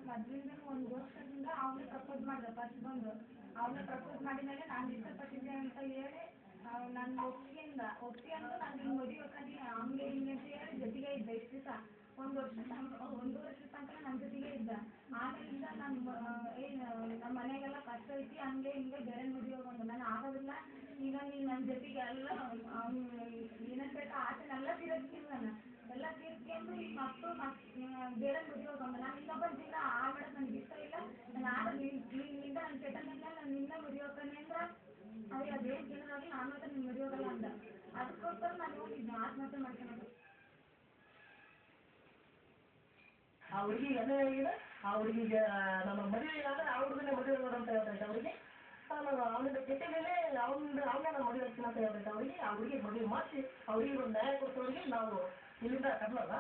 ಮದ್ರಿಂದ ಒಂದು ವರ್ಷದಿಂದ ಅವನೇ ಪ್ರಪೋಸ್ ಮಾಡಿದ ಫಸ್ಟ್ ಬಂದು ಅವನೇ ಪ್ರಪೋಸ್ ಮಾಡಿದ್ಮೇಲೆ ನಾನು ಇಷ್ಟಪಟ್ಟಿದ್ದೆ ಅಂತ ಹೇಳಿ ನನ್ನ ಒಪ್ಪಿಗೆಂದು ನಾನು ಹಿಂಗೆ ಮದುವೆ ಹಂಗೆ ಹಿಂಗೆ ಅಂತ ಹೇಳಿ ಜೊತೆಗೆ ಇದ್ದ ಇಷ್ಟು ದಿವಸ ಒಂದು ವರ್ಷದ ತನಕ ನನ್ನ ಜೊತೆಗೆ ಇದ್ದ ಆಮೇಲಿಂದ ನಮ್ಮ ಮನೆಗೆಲ್ಲ ಕಷ್ಟ ಐತಿ ಹಂಗೆ ಹಿಂಗೆ ಬೇರೆ ಮದುವೆ ಬಂದು ನಾನು ಆಗೋದಿಲ್ಲ ಈಗ ನೀನು ನನ್ನ ಜೊತೆಗೆ ಎಲ್ಲ ಏನೇನು ಬೇಕಾ ಆಸೆನೆಲ್ಲ ತೀರಿಸ್ತೀನಿ ನಾನು ಎಲ್ಲ ತೀರ್ಸ್ಕೊಂಡು ಈಗ ಮಕ್ಕಳು ಬೇರೆ ಮದುವೆ ಬಂದ ನಾನು ಇನ್ನೊಬ್ಬನ ಜೀವನ ಹಾಳು ಮಾಡೋದು ನನಗೆ ಇಷ್ಟ ಇಲ್ಲ ನಾನು ಆದ್ರೆ ನಿನ್ನಿಂದ ನನ್ನ ಸೆಟಲ್ ಇಲ್ಲ ನಾನು ನಿನ್ನ ಮದುವೆ ಹೋಗ್ತಾನೆ ಅಂದ್ರೆ ಅದೇನು ಕೇಳೋದಾಗಲಿ ನಾನು ಮಾತ್ರ ನಿನ್ನ ಮದುವೆ ಹೋಗಲ್ಲ ಅಂದ ಅದಕ್ಕೋಸ್ಕರ ನಾನು ಹೋಗಿದ್ದೆ ಆತ್ಮಹತ್ಯೆ ಮಾಡ್ಕೊಳ್ಳೋದು ಆ ಹುಡುಗಿಗೆ ಅದೇ ಆಗಿದೆ ಆ ಹುಡುಗಿಗೆ ನಮ್ಮ ಮದುವೆ ಆದರೆ ಆ ಹುಡುಗನೇ ಮದುವೆ ಅಂತ ಹೇಳ್ತೈತೆ ಅವರಿಗೆ ಅವನಿಗೆ ಜೊತೆಗೇನೆ ಅವನ್ನ ನಾನು ಮದುವೆ ಆಗ್ತೀನಿ ಅಂತ ಹೇಳ್ತೈತೆ ಅವರಿಗೆ ಆ ಹುಡುಗಿ ಮದುವೆ ಮಾಡಿಸಿ ಅವರಿಗೆ ಒಂದು ನ್ಯಾಯ ಕೊಡ್ಸೋರಿಗೆ ನಾವು ಇಲ್ಲಿಂದ ಕರ್ಲಲ್ಲ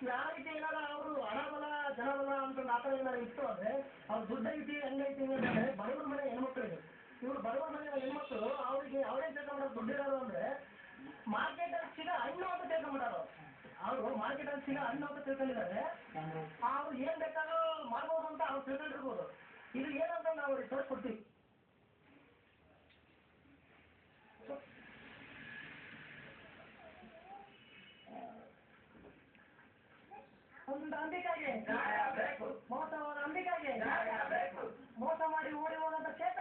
ಯಾವ ರೀತಿ ಏನಾರ ಅವರು ಹಣಬಲ ಜನಬಲ ಅಂತಂದು ಆ ಥರ ಏನಾರು ಇತ್ತು ಅಂದರೆ ಅವ್ರು ದುಡ್ಡು ಐತಿ ಹಂಗೈತಿ ಅಂದರೆ ಬಡವರ ಮನೆ ಹೆಣ್ಮಕ್ಳಿಗೆ ಇವರು ಬಡವರ ಮನೆ ಹೆಣ್ಮಕ್ಳು ಅವರಿಗೆ ಅವರೇನು ತಿಳ್ಕೊಂಬಿಡೋದು ದುಡ್ಡಿರೋರು ಅಂದರೆ ಮಾರ್ಕೆಟಲ್ಲಿ ಸಿಗೋ ಹಣ್ಣು ಅಂತ ತಿಳ್ಕೊಂಬಿಡೋರು ಅವರು ಮಾರ್ಕೆಟಲ್ಲಿ ಸಿಗೋ ಹಣ್ಣು ಅಂತ ತಿಳ್ಕೊಂಡಿದ್ದಾರೆ ಅವ್ರು ಏನು ಬೇಕಾದ್ರೂ ಮಾಡ್ಬೋದು ಅಂತ ಅವ್ರು ತಿಳ್ಕೊಂಡಿರ್ಬೋದು ಇದು ಏನಂತ ನಾವು ಅವ್ರಿಗೆ ತೋರಿಸ್ಕೊಡ್ತೀವಿ ಒಂದು ಅಂಬಿಕಾಗೆ ಮೋಸವಾದ ಅಂಬಿಕಾಗೆ ಮೋಸ ಮಾಡಿ ಓಡಿ ಹೋದಂತ ಚೇತ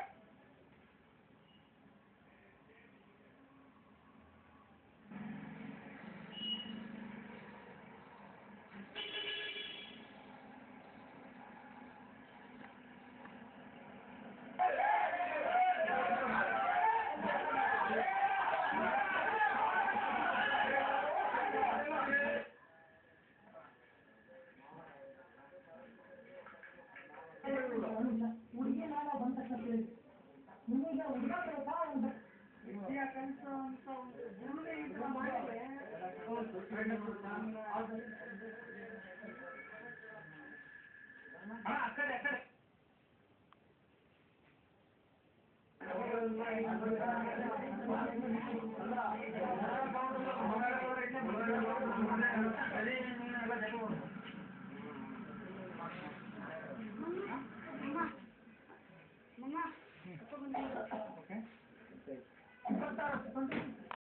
ಹುಡುಗಿ ನಾನು ಬಂದ ನಿಮಗೆ ಹುಡುಗ ಬೇಕಾ ಆ ಕಡೆ